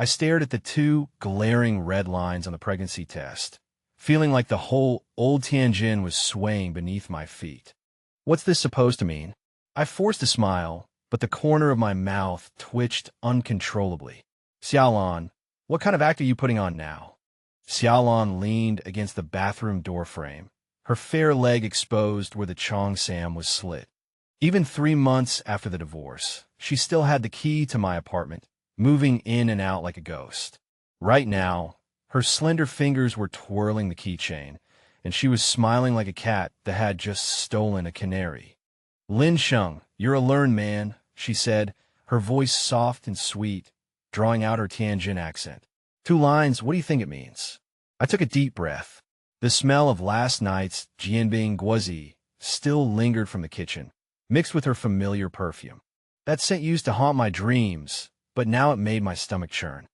I stared at the two glaring red lines on the pregnancy test, feeling like the whole old Tianjin was swaying beneath my feet. What's this supposed to mean? I forced a smile, but the corner of my mouth twitched uncontrollably. Xiaolan, what kind of act are you putting on now? Xiaolan leaned against the bathroom doorframe, her fair leg exposed where the cheongsam was slit. Even 3 months after the divorce, she still had the key to my apartment, moving in and out like a ghost. Right now, her slender fingers were twirling the keychain, and she was smiling like a cat that had just stolen a canary. Lin Sheng, you're a learned man, she said, her voice soft and sweet, drawing out her Tianjin accent. 2 lines, what do you think it means? I took a deep breath. The smell of last night's jianbing guozi still lingered from the kitchen, mixed with her familiar perfume. That scent used to haunt my dreams, but now it made my stomach churn.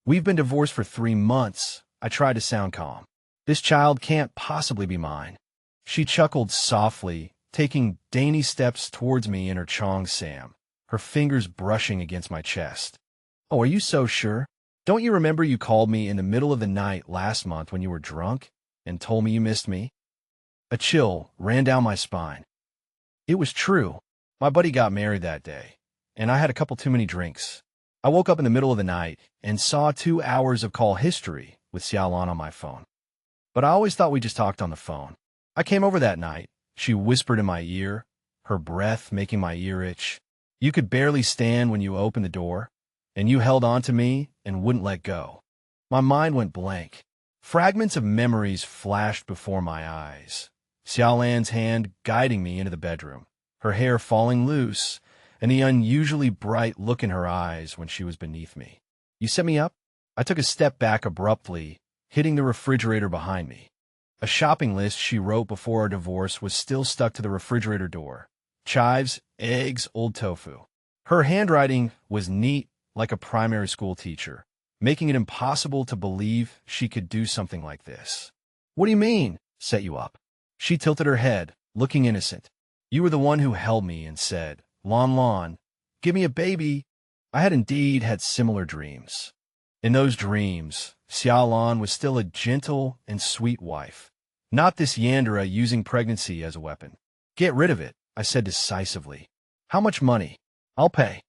We've been divorced for 3 months, I tried to sound calm. This child can't possibly be mine. She chuckled softly, taking dainty steps towards me in her cheongsam, her fingers brushing against my chest. Oh, are you so sure? Don't you remember you called me in the middle of the night last month when you were drunk and told me you missed me? A chill ran down my spine. It was true. My buddy got married that day, and I had a couple too many drinks. I woke up in the middle of the night and saw 2 hours of call history with Xiaolan on my phone. But I always thought we just talked on the phone. I came over that night, she whispered in my ear, her breath making my ear itch. You could barely stand when you opened the door, and you held on to me and wouldn't let go. My mind went blank. Fragments of memories flashed before my eyes. Xiaolan's hand guiding me into the bedroom, her hair falling loose, and the unusually bright look in her eyes when she was beneath me. You set me up? I took a step back abruptly, hitting the refrigerator behind me. A shopping list she wrote before our divorce was still stuck to the refrigerator door. Chives, eggs, old tofu. Her handwriting was neat like a primary school teacher, making it impossible to believe she could do something like this. What do you mean, set you up? She tilted her head, looking innocent. You were the one who held me and said, Lon Lon, give me a baby. I had indeed had similar dreams. In those dreams, Xiaolan was still a gentle and sweet wife, not this Yandera using pregnancy as a weapon. Get rid of it, I said decisively. How much money? I'll pay.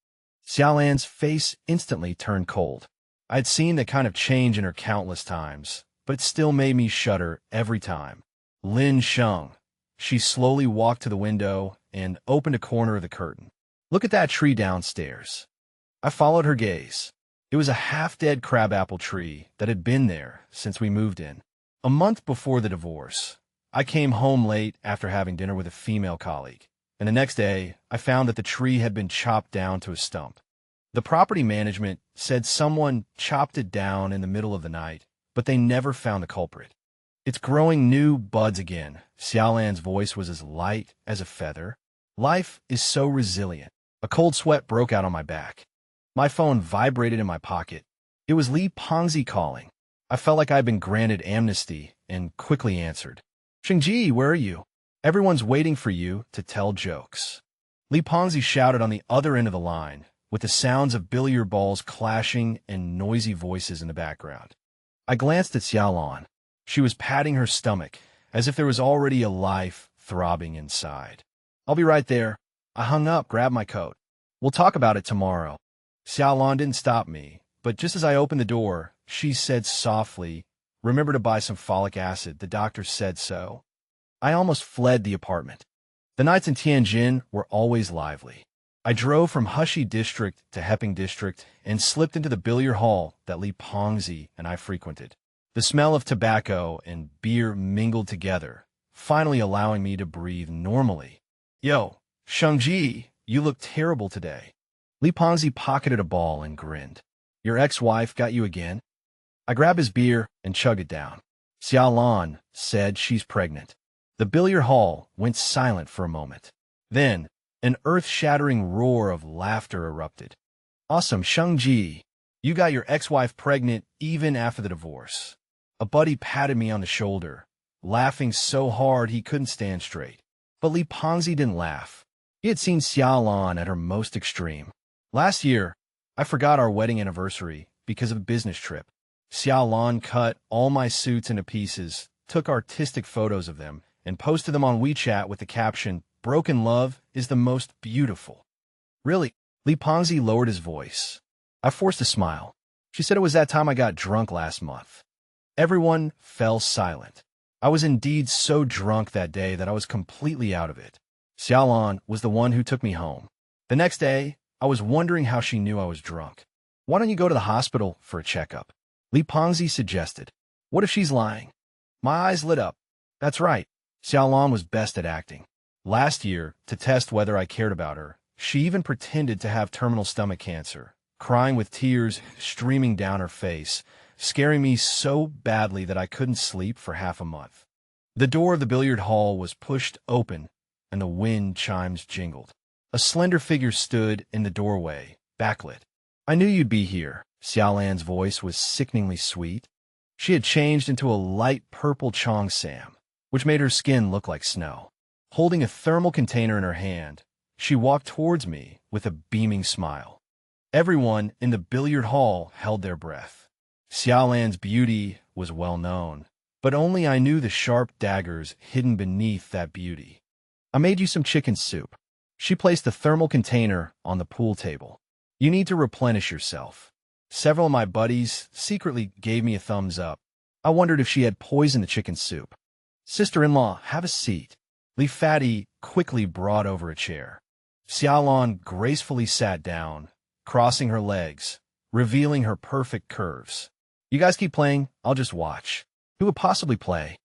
Xiaolan's face instantly turned cold. I'd seen that kind of change in her countless times, but it still made me shudder every time. Lin Sheng. She slowly walked to the window and opened a corner of the curtain. Look at that tree downstairs. I followed her gaze. It was a half-dead crabapple tree that had been there since we moved in. A month before the divorce, I came home late after having dinner with a female colleague, and the next day I found that the tree had been chopped down to a stump. The property management said someone chopped it down in the middle of the night, but they never found the culprit. It's growing new buds again. Xiaolan's voice was as light as a feather. Life is so resilient. A cold sweat broke out on my back. My phone vibrated in my pocket. It was Li Pengzi calling. I felt like I'd been granted amnesty and quickly answered. Shengji, where are you? Everyone's waiting for you to tell jokes. Li Pengzi shouted on the other end of the line, with the sounds of billiard balls clashing and noisy voices in the background. I glanced at Xiaolan. She was patting her stomach, as if there was already a life throbbing inside. I'll be right there. I hung up, grabbed my coat. We'll talk about it tomorrow. Xiaolan didn't stop me, but just as I opened the door, she said softly, remember to buy some folic acid, the doctor said so. I almost fled the apartment. The nights in Tianjin were always lively. I drove from Hushi District to Heping District and slipped into the billiard hall that Li Pengzi and I frequented. The smell of tobacco and beer mingled together, finally allowing me to breathe normally. Yo, Shengji, you look terrible today. Li Pengzi pocketed a ball and grinned. Your ex-wife got you again? I grabbed his beer and chugged it down. Xiaolan said she's pregnant. The billiard hall went silent for a moment. Then, an earth-shattering roar of laughter erupted. Awesome, Shengji. You got your ex-wife pregnant even after the divorce. A buddy patted me on the shoulder, laughing so hard he couldn't stand straight. But Li Pengzi didn't laugh. He had seen Xiaolan at her most extreme. Last year, I forgot our wedding anniversary because of a business trip. Xiaolan cut all my suits into pieces, took artistic photos of them, and posted them on WeChat with the caption, "Broken love is the most beautiful." Really? Li Pengzi lowered his voice. I forced a smile. She said it was that time I got drunk last month. Everyone fell silent. I was indeed so drunk that day that I was completely out of it. Xiaolan was the one who took me home. The next day, I was wondering how she knew I was drunk. "Why don't you go to the hospital for a checkup?" Li Pengzi suggested. "What if she's lying?" My eyes lit up. That's right. Xiaolan was best at acting. Last year, to test whether I cared about her, she even pretended to have terminal stomach cancer, crying with tears streaming down her face, scaring me so badly that I couldn't sleep for half a month. The door of the billiard hall was pushed open, and the wind chimes jingled. A slender figure stood in the doorway, backlit. "I knew you'd be here." Xiaolan's voice was sickeningly sweet. She had changed into a light purple cheongsam, which made her skin look like snow. Holding a thermal container in her hand, she walked towards me with a beaming smile. Everyone in the billiard hall held their breath. Xiaolan's beauty was well known, but only I knew the sharp daggers hidden beneath that beauty. "I made you some chicken soup." She placed the thermal container on the pool table. "You need to replenish yourself." Several of my buddies secretly gave me a thumbs up. I wondered if she had poisoned the chicken soup. "Sister-in-law, have a seat." Li Fati quickly brought over a chair. Xiaolan gracefully sat down, crossing her legs, revealing her perfect curves. "You guys keep playing, I'll just watch." Who would possibly play?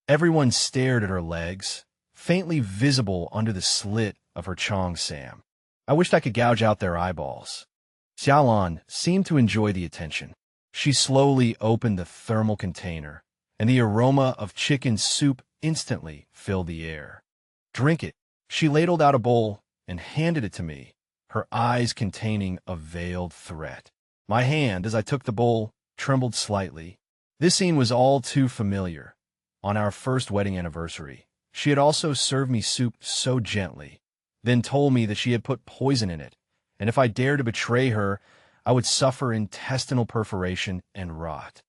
Everyone stared at her legs, faintly visible under the slit of her cheongsam. I wished I could gouge out their eyeballs. Xiaolan seemed to enjoy the attention. She slowly opened the thermal container, and the aroma of chicken soup instantly filled the air. "Drink it." She ladled out a bowl and handed it to me, her eyes containing a veiled threat. My hand, as I took the bowl, trembled slightly. This scene was all too familiar. On our first wedding anniversary, she had also served me soup so gently, then told me that she had put poison in it, and if I dared to betray her, I would suffer intestinal perforation and rot.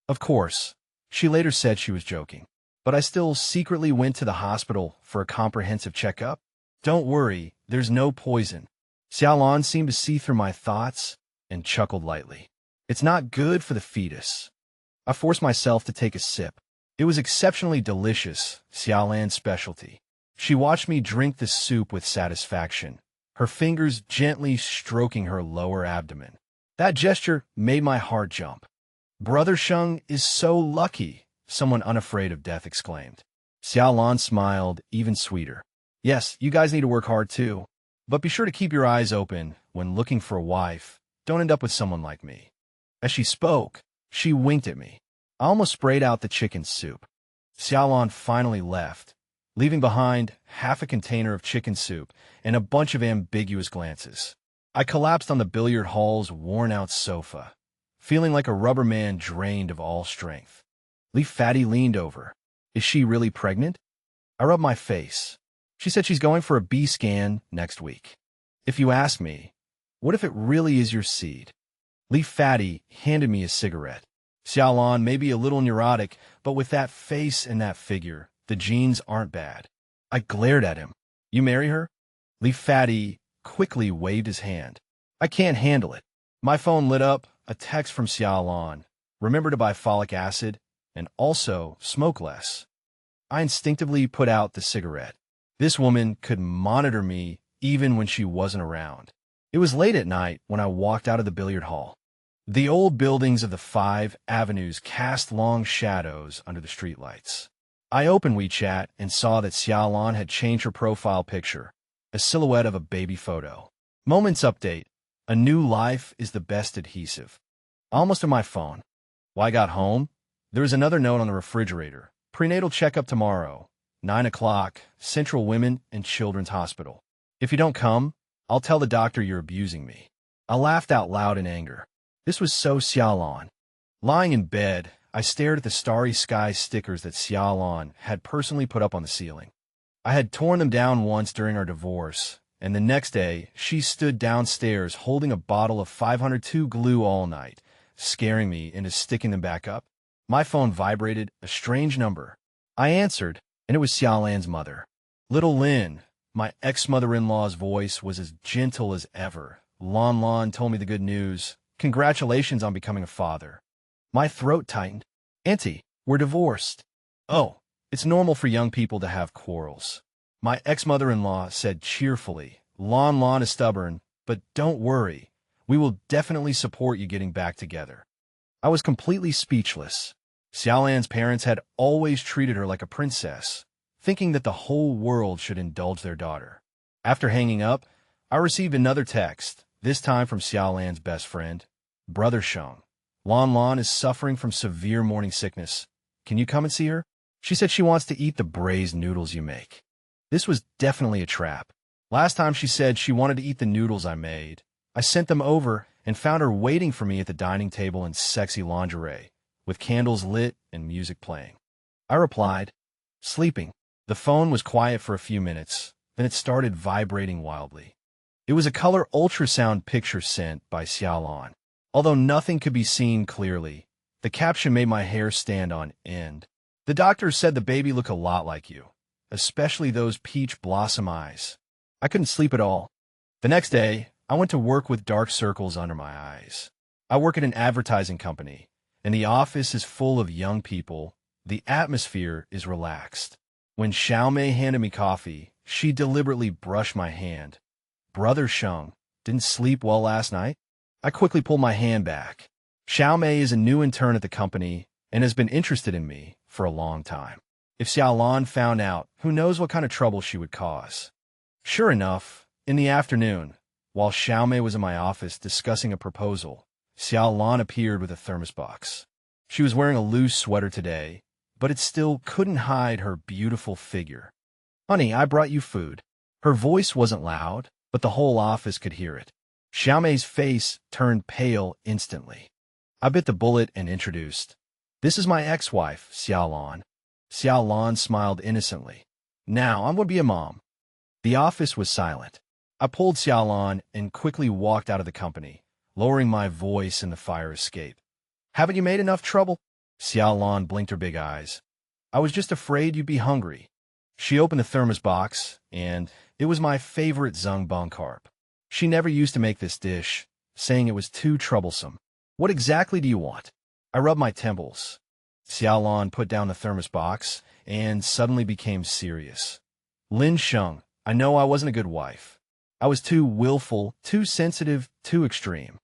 Of course, she later said she was joking, but I still secretly went to the hospital for a comprehensive checkup. "Don't worry, there's no poison." Xiaolan seemed to see through my thoughts and chuckled lightly. "It's not good for the fetus." I forced myself to take a sip. It was exceptionally delicious, Xiaolan's specialty. She watched me drink the soup with satisfaction, her fingers gently stroking her lower abdomen. That gesture made my heart jump. "Brother Sheng is so lucky," someone unafraid of death exclaimed. Xiaolan smiled even sweeter. "Yes, you guys need to work hard too. But be sure to keep your eyes open when looking for a wife. Don't end up with someone like me." As she spoke, she winked at me. I almost sprayed out the chicken soup. Xiaolan finally left, leaving behind half a container of chicken soup and a bunch of ambiguous glances. I collapsed on the billiard hall's worn-out sofa, feeling like a rubber man drained of all strength. Li Fati leaned over. "Is she really pregnant?" I rubbed my face. She said she's going for a B scan next week. "If you ask me, what if it really is your seed?" Li Fati handed me a cigarette. "Xiaolan may be a little neurotic, but with that face and that figure, the genes aren't bad." I glared at him. "You marry her?" Li Fati quickly waved his hand. "I can't handle it." My phone lit up, a text from Xiaolan. "Remember to buy folic acid, and also smoke less." I instinctively put out the cigarette. This woman could monitor me even when she wasn't around. It was late at night when I walked out of the billiard hall. The old buildings of the 5 avenues cast long shadows under the streetlights. I opened WeChat and saw that Xiaolan had changed her profile picture, a silhouette of a baby photo. Moments update. A new life is the best adhesive. Almost on my phone. When I got home, there was another note on the refrigerator. "Prenatal checkup tomorrow, 9 o'clock, Central Women and Children's Hospital. If you don't come, I'll tell the doctor you're abusing me." I laughed out loud in anger. This was so Xiaolan. Lying in bed, I stared at the starry sky stickers that Xiaolan had personally put up on the ceiling. I had torn them down once during our divorce, and the next day, she stood downstairs holding a bottle of 502 glue all night, scaring me into sticking them back up. My phone vibrated, a strange number. I answered, and it was Xiaolan's mother. Little Lin, my ex-mother-in-law's voice was as gentle as ever. Lon Lon told me the good news. Congratulations on becoming a father. My throat tightened. Auntie, we're divorced. Oh, it's normal for young people to have quarrels. My ex-mother-in-law said cheerfully. Lon Lon is stubborn, but don't worry. We will definitely support you getting back together. I was completely speechless. Xiaolan's parents had always treated her like a princess, thinking that the whole world should indulge their daughter. After hanging up, I received another text, this time from Xiaolan's best friend, Brother Sheng. Lon Lon is suffering from severe morning sickness. Can you come and see her? She said she wants to eat the braised noodles you make. This was definitely a trap. Last time she said she wanted to eat the noodles I made. I sent them over and found her waiting for me at the dining table in sexy lingerie, with candles lit and music playing. I replied, sleeping. The phone was quiet for a few minutes, then it started vibrating wildly. It was a color ultrasound picture sent by Xiaolan. Although nothing could be seen clearly, the caption made my hair stand on end. The doctor said the baby looked a lot like you, especially those peach blossom eyes. I couldn't sleep at all. The next day, I went to work with dark circles under my eyes. I work at an advertising company, and the office is full of young people. The atmosphere is relaxed. When Xiaomei handed me coffee, she deliberately brushed my hand. Brother Sheng, didn't sleep well last night? I quickly pulled my hand back. Xiaomei is a new intern at the company and has been interested in me for a long time. If Xiaolan found out, who knows what kind of trouble she would cause. Sure enough, in the afternoon, while Xiaomei was in my office discussing a proposal, Xiaolan appeared with a thermos box. She was wearing a loose sweater today, but it still couldn't hide her beautiful figure. Honey, I brought you food. Her voice wasn't loud, but the whole office could hear it. Xiaomei's face turned pale instantly. I bit the bullet and introduced. This is my ex-wife, Xiaolan. Xiaolan smiled innocently. Now I'm going to be a mom. The office was silent. I pulled Xiaolan and quickly walked out of the company, lowering my voice in the fire escape. Haven't you made enough trouble? Xiaolan blinked her big eyes. I was just afraid you'd be hungry. She opened the thermos box, and it was my favorite zungbang carp. She never used to make this dish, saying it was too troublesome. What exactly do you want? I rubbed my temples. Xiaolan put down the thermos box and suddenly became serious. Lin Sheng, I know I wasn't a good wife. I was too willful, too sensitive, too extreme.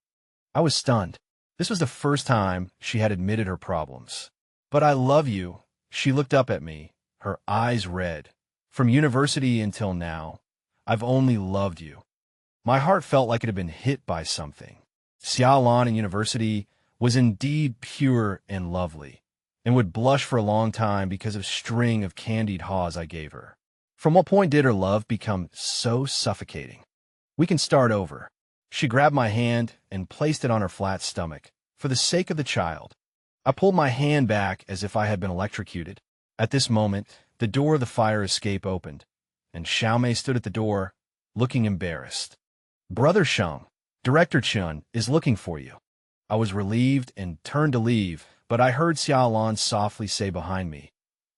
I was stunned. This was the first time she had admitted her problems. But I love you. She looked up at me, her eyes red. From university until now, I've only loved you. My heart felt like it had been hit by something. Xiaolan in university was indeed pure and lovely, and would blush for a long time because of a string of candied haws I gave her. From what point did her love become so suffocating? We can start over. She grabbed my hand and placed it on her flat stomach, for the sake of the child. I pulled my hand back as if I had been electrocuted. At this moment, the door of the fire escape opened, and Xiaomei stood at the door, looking embarrassed. Brother Sheng, Director Chun is looking for you. I was relieved and turned to leave, but I heard Xiaolan softly say behind me,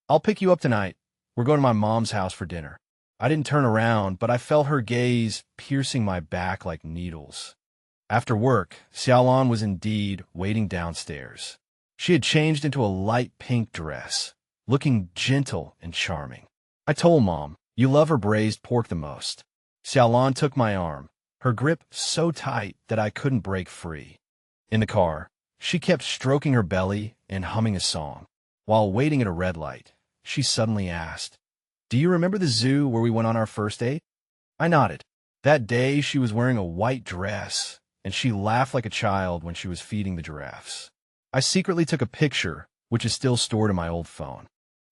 I'll pick you up tonight. We're going to my mom's house for dinner. I didn't turn around, but I felt her gaze piercing my back like needles. After work, Xiaolan was indeed waiting downstairs. She had changed into a light pink dress, looking gentle and charming. I told Mom, you love her braised pork the most. Xiaolan took my arm, her grip so tight that I couldn't break free. In the car, she kept stroking her belly and humming a song. While waiting at a red light, she suddenly asked, Do you remember the zoo where we went on our first date? I nodded. That day she was wearing a white dress, and she laughed like a child when she was feeding the giraffes. I secretly took a picture, which is still stored in my old phone.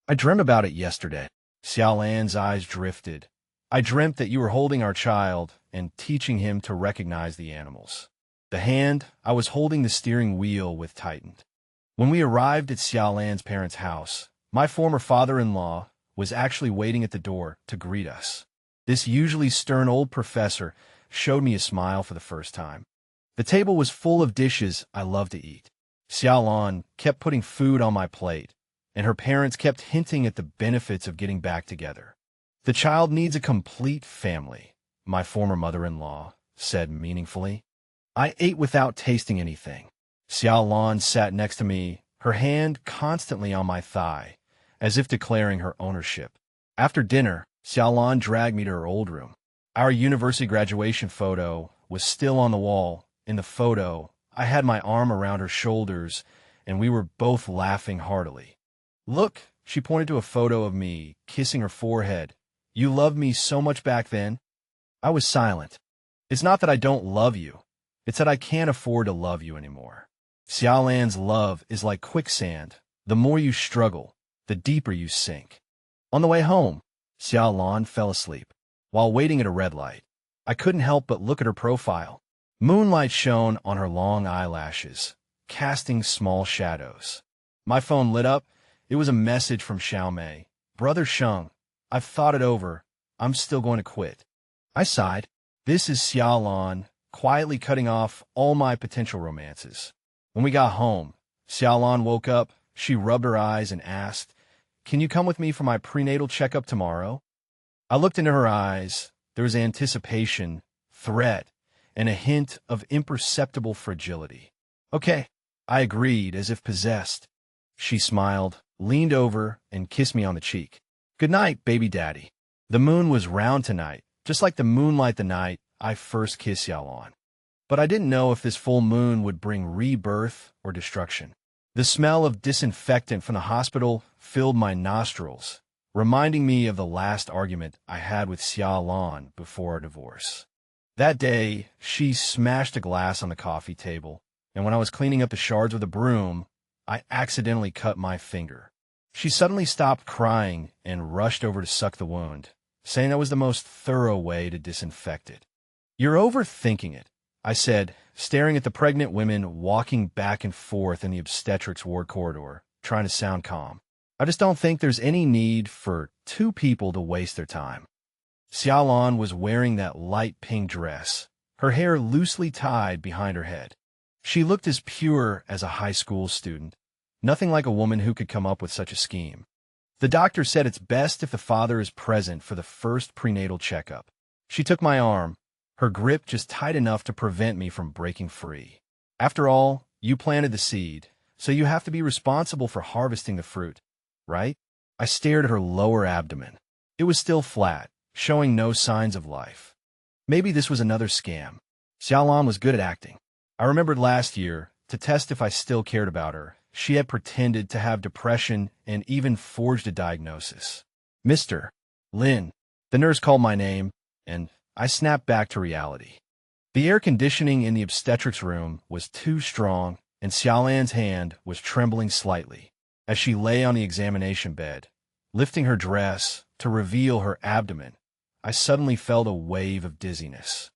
I dreamt about it yesterday. Xiaolan's eyes drifted. I dreamt that you were holding our child and teaching him to recognize the animals. The hand I was holding the steering wheel with tightened. When we arrived at Xiaolan's parents' house, my former father-in-law was actually waiting at the door to greet us. This usually stern old professor showed me a smile for the first time. The table was full of dishes I loved to eat. Xiaolan kept putting food on my plate, and her parents kept hinting at the benefits of getting back together. The child needs a complete family, my former mother-in-law said meaningfully. I ate without tasting anything. Xiaolan sat next to me, her hand constantly on my thigh, as if declaring her ownership. After dinner, Xiaolan dragged me to her old room. Our university graduation photo was still on the wall. In the photo, I had my arm around her shoulders, and we were both laughing heartily. Look, she pointed to a photo of me, kissing her forehead. You loved me so much back then. I was silent. It's not that I don't love you. It's that I can't afford to love you anymore. Xiaolan's love is like quicksand. The more you struggle, the deeper you sink. On the way home, Xiaolan fell asleep. While waiting at a red light, I couldn't help but look at her profile. Moonlight shone on her long eyelashes, casting small shadows. My phone lit up. It was a message from Xiaomei. Brother Sheng, I've thought it over. I'm still going to quit. I sighed. This is Xiaolan, quietly cutting off all my potential romances. When we got home, Xiaolan woke up. She rubbed her eyes and asked, "Can you come with me for my prenatal checkup tomorrow?" I looked into her eyes. There was anticipation, threat, and a hint of imperceptible fragility. Okay, I agreed, as if possessed. She smiled, leaned over, and kissed me on the cheek. Good night, baby daddy. The moon was round tonight, just like the moonlight the night I first kissed Xiaolan. But I didn't know if this full moon would bring rebirth or destruction. The smell of disinfectant from the hospital filled my nostrils, reminding me of the last argument I had with Xiaolan before our divorce. That day, she smashed a glass on the coffee table, and when I was cleaning up the shards with a broom, I accidentally cut my finger. She suddenly stopped crying and rushed over to suck the wound, saying that was the most thorough way to disinfect it. You're overthinking it, I said, staring at the pregnant women walking back and forth in the obstetrics ward corridor, trying to sound calm. I just don't think there's any need for two people to waste their time. Xiaolan was wearing that light pink dress, her hair loosely tied behind her head. She looked as pure as a high school student, nothing like a woman who could come up with such a scheme. The doctor said it's best if the father is present for the first prenatal checkup. She took my arm, her grip just tight enough to prevent me from breaking free. After all, you planted the seed, so you have to be responsible for harvesting the fruit, right? I stared at her lower abdomen. It was still flat, showing no signs of life. Maybe this was another scam. Xiaolan was good at acting. I remembered last year, to test if I still cared about her, she had pretended to have depression and even forged a diagnosis. Mr. Lin. The nurse called my name, and I snapped back to reality. The air conditioning in the obstetrics room was too strong, and Xiaolan's hand was trembling slightly as she lay on the examination bed, lifting her dress to reveal her abdomen. I suddenly felt a wave of dizziness.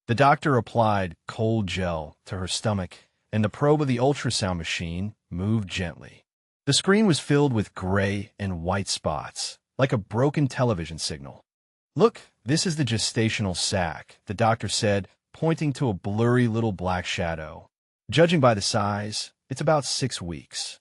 The doctor applied cold gel to her stomach, and the probe of the ultrasound machine moved gently. The screen was filled with gray and white spots, like a broken television signal. Look, this is the gestational sac, the doctor said, pointing to a blurry little black shadow. Judging by the size, it's about 6 weeks.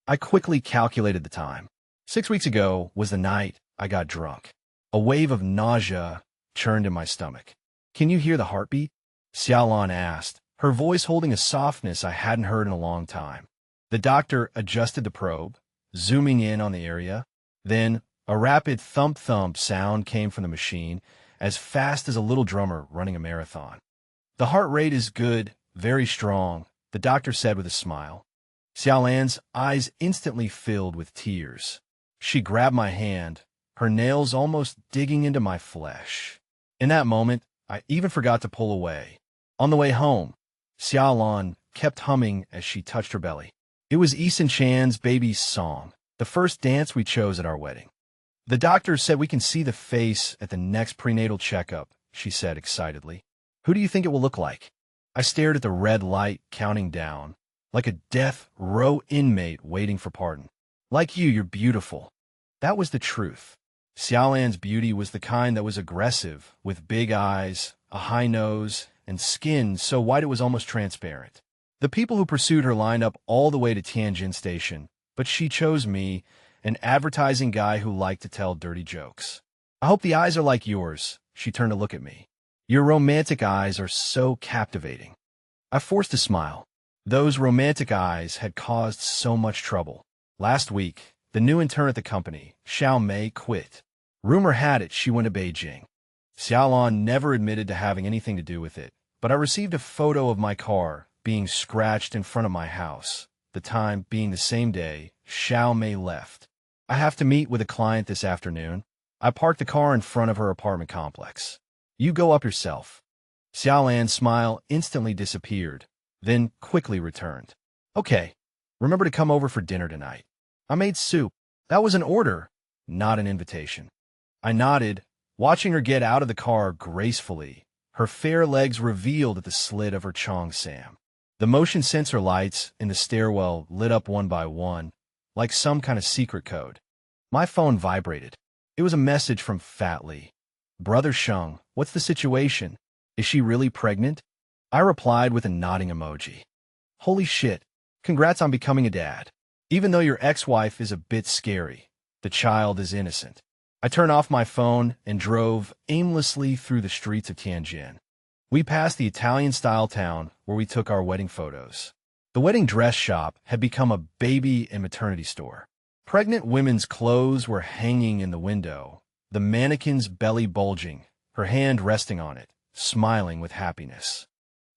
I quickly calculated the time. 6 weeks ago was the night I got drunk. A wave of nausea churned in my stomach. Can you hear the heartbeat? Xiaolan asked, her voice holding a softness I hadn't heard in a long time. The doctor adjusted the probe, zooming in on the area. Then, a rapid thump-thump sound came from the machine, as fast as a little drummer running a marathon. The heart rate is good, very strong, the doctor said with a smile. Xiaolan's eyes instantly filled with tears. She grabbed my hand, her nails almost digging into my flesh. In that moment, I even forgot to pull away. On the way home, Xiaolan kept humming as she touched her belly. It was Eason Chan's baby's song, the first dance we chose at our wedding. The doctor said we can see the face at the next prenatal checkup, she said excitedly. Who do you think it will look like? I stared at the red light counting down, like a death row inmate waiting for pardon. Like you, you're beautiful. That was the truth. Xiaolan's beauty was the kind that was aggressive, with big eyes, a high nose, and skin so white it was almost transparent. The people who pursued her lined up all the way to Tianjin Station, but she chose me, an advertising guy who liked to tell dirty jokes. I hope the eyes are like yours. She turned to look at me. Your romantic eyes are so captivating. I forced a smile. Those romantic eyes had caused so much trouble. Last week, the new intern at the company, Xiao Mei, quit. Rumor had it she went to Beijing. Xiaolan never admitted to having anything to do with it, but I received a photo of my car being scratched in front of my house, the time being the same day Xiao Mei left. I have to meet with a client this afternoon. I parked the car in front of her apartment complex. You go up yourself. Xiaolan's smile instantly disappeared, then quickly returned. Okay, remember to come over for dinner tonight. I made soup. That was an order, not an invitation. I nodded, watching her get out of the car gracefully, her fair legs revealed at the slit of her cheongsam. The motion sensor lights in the stairwell lit up one by one, like some kind of secret code. My phone vibrated. It was a message from Fat Lee. Brother Sheng, what's the situation? Is she really pregnant? I replied with a nodding emoji. Holy shit, congrats on becoming a dad. Even though your ex-wife is a bit scary, the child is innocent. I turned off my phone and drove aimlessly through the streets of Tianjin. We passed the Italian-style town where we took our wedding photos. The wedding dress shop had become a baby and maternity store. Pregnant women's clothes were hanging in the window, the mannequin's belly bulging, her hand resting on it, smiling with happiness.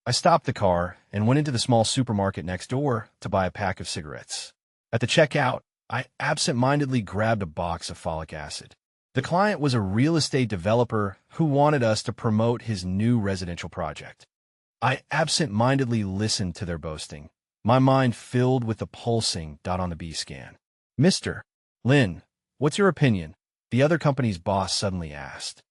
I stopped the car and went into the small supermarket next door to buy a pack of cigarettes. At the checkout, I absent-mindedly grabbed a box of folic acid. The client was a real estate developer who wanted us to promote his new residential project. I absent-mindedly listened to their boasting, my mind filled with the pulsing dot on the B scan. Mr. Lin, what's your opinion? The other company's boss suddenly asked.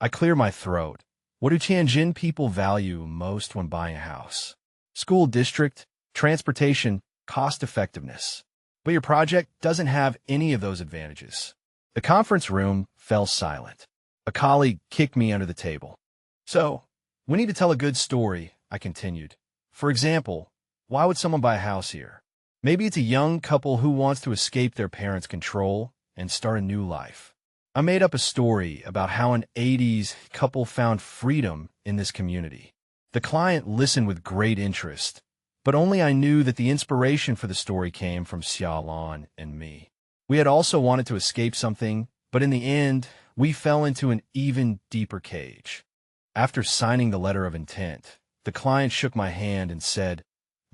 I cleared my throat. What do Tianjin people value most when buying a house? School district, transportation, cost-effectiveness. But your project doesn't have any of those advantages. The conference room fell silent. A colleague kicked me under the table. So, we need to tell a good story, I continued. For example, why would someone buy a house here? Maybe it's a young couple who wants to escape their parents' control and start a new life. I made up a story about how an 80s couple found freedom in this community. The client listened with great interest, but only I knew that the inspiration for the story came from Xiaolan and me. We had also wanted to escape something, but in the end, we fell into an even deeper cage. After signing the letter of intent, the client shook my hand and said,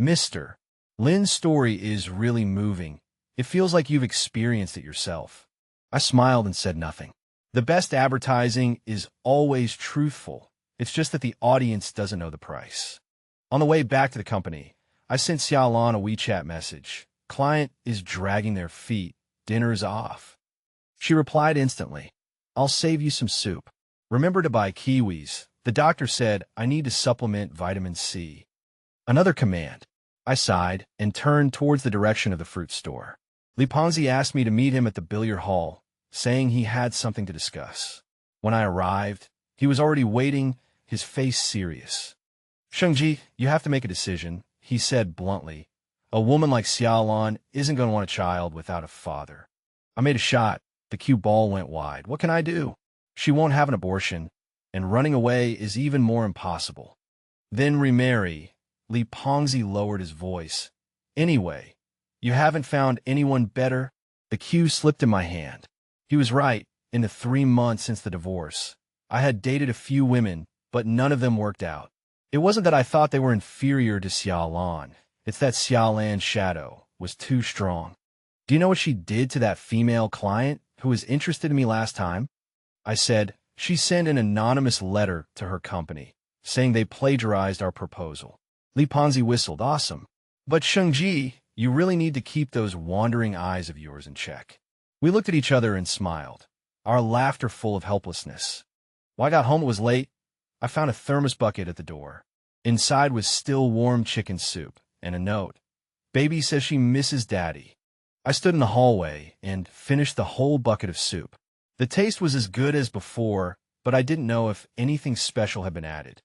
Mr. Lin's story is really moving. It feels like you've experienced it yourself. I smiled and said nothing. The best advertising is always truthful. It's just that the audience doesn't know the price. On the way back to the company, I sent Xiaolan a WeChat message. Client is dragging their feet. Dinner's off. She replied instantly. I'll save you some soup. Remember to buy kiwis. The doctor said I need to supplement vitamin C. Another command. I sighed and turned towards the direction of the fruit store. Li Ponzi asked me to meet him at the billiard hall, saying he had something to discuss. When I arrived, he was already waiting, his face serious. Shengji, you have to make a decision, he said bluntly. A woman like Xiaolan isn't going to want a child without a father. I made a shot. The cue ball went wide. What can I do? She won't have an abortion, and running away is even more impossible. Then remarry. Li Pengzi lowered his voice. Anyway, you haven't found anyone better? The cue slipped in my hand. He was right. In the 3 months since the divorce, I had dated a few women, but none of them worked out. It wasn't that I thought they were inferior to Xiaolan. It's that Xiaolan's shadow was too strong. Do you know what she did to that female client who was interested in me last time? I said, she sent an anonymous letter to her company, saying they plagiarized our proposal. Li Ponzi whistled. Awesome. But Shengji, you really need to keep those wandering eyes of yours in check. We looked at each other and smiled, our laughter full of helplessness. When I got home, it was late. I found a thermos bucket at the door. Inside was still warm chicken soup and a note. Baby says she misses Daddy. I stood in the hallway and finished the whole bucket of soup. The taste was as good as before, but I didn't know if anything special had been added.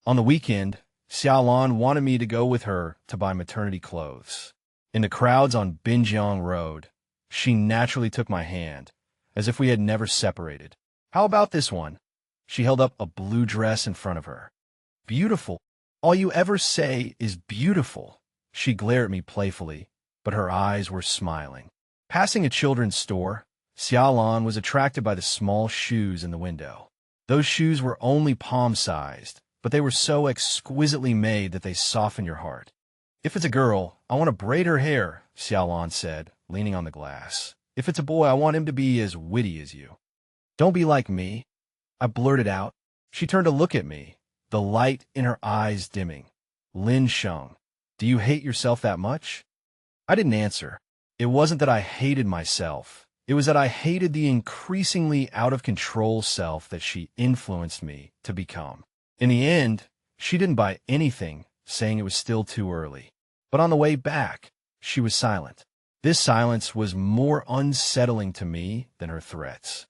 On the weekend, Xiaolan wanted me to go with her to buy maternity clothes. In the crowds on Binjiang Road, she naturally took my hand, as if we had never separated. How about this one? She held up a blue dress in front of her. Beautiful. All you ever say is beautiful. She glared at me playfully, but her eyes were smiling. Passing a children's store, Xiaolan was attracted by the small shoes in the window. Those shoes were only palm-sized, but they were so exquisitely made that they soften your heart. If it's a girl, I want to braid her hair, Xiaolan said, leaning on the glass. If it's a boy, I want him to be as witty as you. Don't be like me, I blurted out. She turned to look at me, the light in her eyes dimming. Lin Sheng, do you hate yourself that much? I didn't answer. It wasn't that I hated myself. It was that I hated the increasingly out-of-control self that she influenced me to become. In the end, she didn't buy anything, saying it was still too early. But on the way back, she was silent. This silence was more unsettling to me than her threats.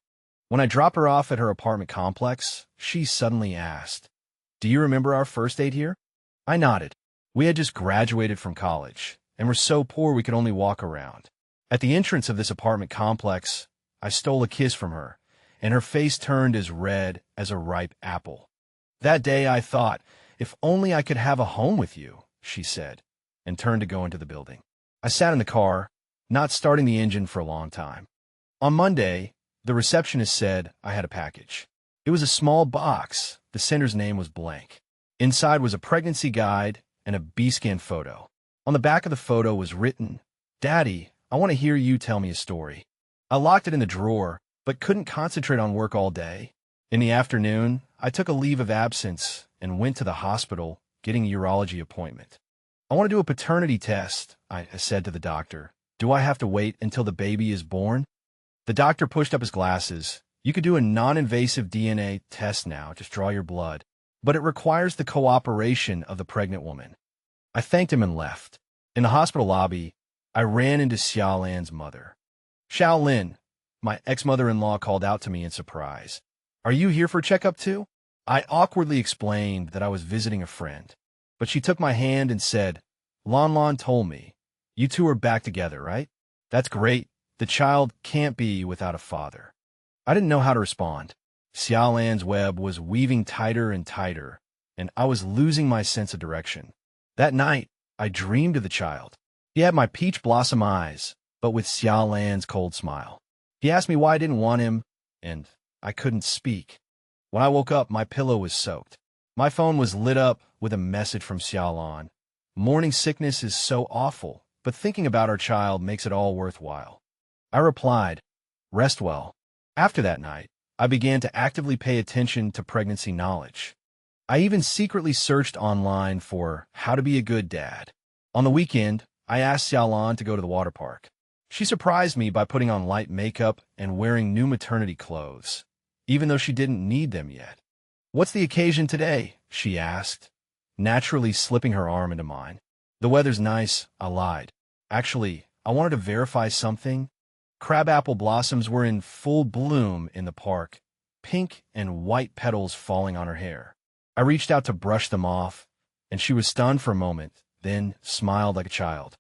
When I dropped her off at her apartment complex, she suddenly asked, "Do you remember our first date here?" I nodded. We had just graduated from college, and were so poor we could only walk around. At the entrance of this apartment complex, I stole a kiss from her, and her face turned as red as a ripe apple. That day I thought, if only I could have a home with you, she said, and turned to go into the building. I sat in the car, not starting the engine for a long time. On Monday, the receptionist said I had a package. It was a small box. The sender's name was blank. Inside was a pregnancy guide and a B-scan photo. On the back of the photo was written, "Daddy, I want to hear you tell me a story." I locked it in the drawer, but couldn't concentrate on work all day. In the afternoon, I took a leave of absence and went to the hospital, getting a urology appointment. "I want to do a paternity test," I said to the doctor. "Do I have to wait until the baby is born?" The doctor pushed up his glasses. "You could do a non-invasive DNA test now, just draw your blood. But it requires the cooperation of the pregnant woman." I thanked him and left. In the hospital lobby, I ran into Xiaolan's mother. "Xiaolin," my ex-mother-in-law called out to me in surprise. "Are you here for checkup too?" I awkwardly explained that I was visiting a friend, but she took my hand and said, "Lan told me. You two are back together, right? That's great. The child can't be without a father." I didn't know how to respond. Xiaolan's web was weaving tighter and tighter, and I was losing my sense of direction. That night, I dreamed of the child. He had my peach blossom eyes, but with Xiaolan's cold smile. He asked me why I didn't want him, and I couldn't speak. When I woke up, my pillow was soaked. My phone was lit up with a message from Xiaolan. "Morning sickness is so awful, but thinking about our child makes it all worthwhile." I replied, "Rest well." After that night, I began to actively pay attention to pregnancy knowledge. I even secretly searched online for how to be a good dad. On the weekend, I asked Xiaolan to go to the water park. She surprised me by putting on light makeup and wearing new maternity clothes, even though she didn't need them yet. "What's the occasion today?" she asked, naturally slipping her arm into mine. "The weather's nice," I lied. "Actually, I wanted to verify something." Crabapple blossoms were in full bloom in the park, pink and white petals falling on her hair. I reached out to brush them off, and she was stunned for a moment, then smiled like a child.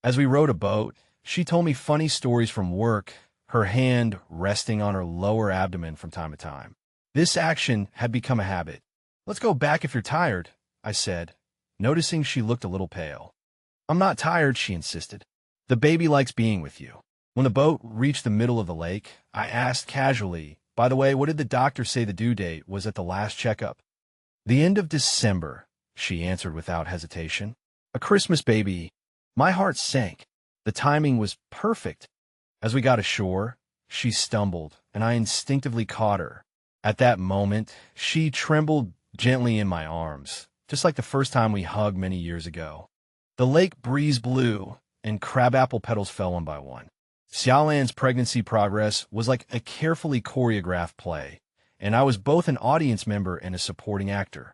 As we rowed a boat, she told me funny stories from work, her hand resting on her lower abdomen from time to time. This action had become a habit. "Let's go back if you're tired," I said, noticing she looked a little pale. "I'm not tired," she insisted. "The baby likes being with you." When the boat reached the middle of the lake, I asked casually, "By the way, what did the doctor say the due date was at the last checkup?" "The end of December," she answered without hesitation. "A Christmas baby." My heart sank. The timing was perfect. As we got ashore, she stumbled, and I instinctively caught her. At that moment, she trembled gently in my arms, just like the first time we hugged many years ago. The lake breeze blew, and crabapple petals fell one by one. Xiaolan's pregnancy progress was like a carefully choreographed play, and I was both an audience member and a supporting actor.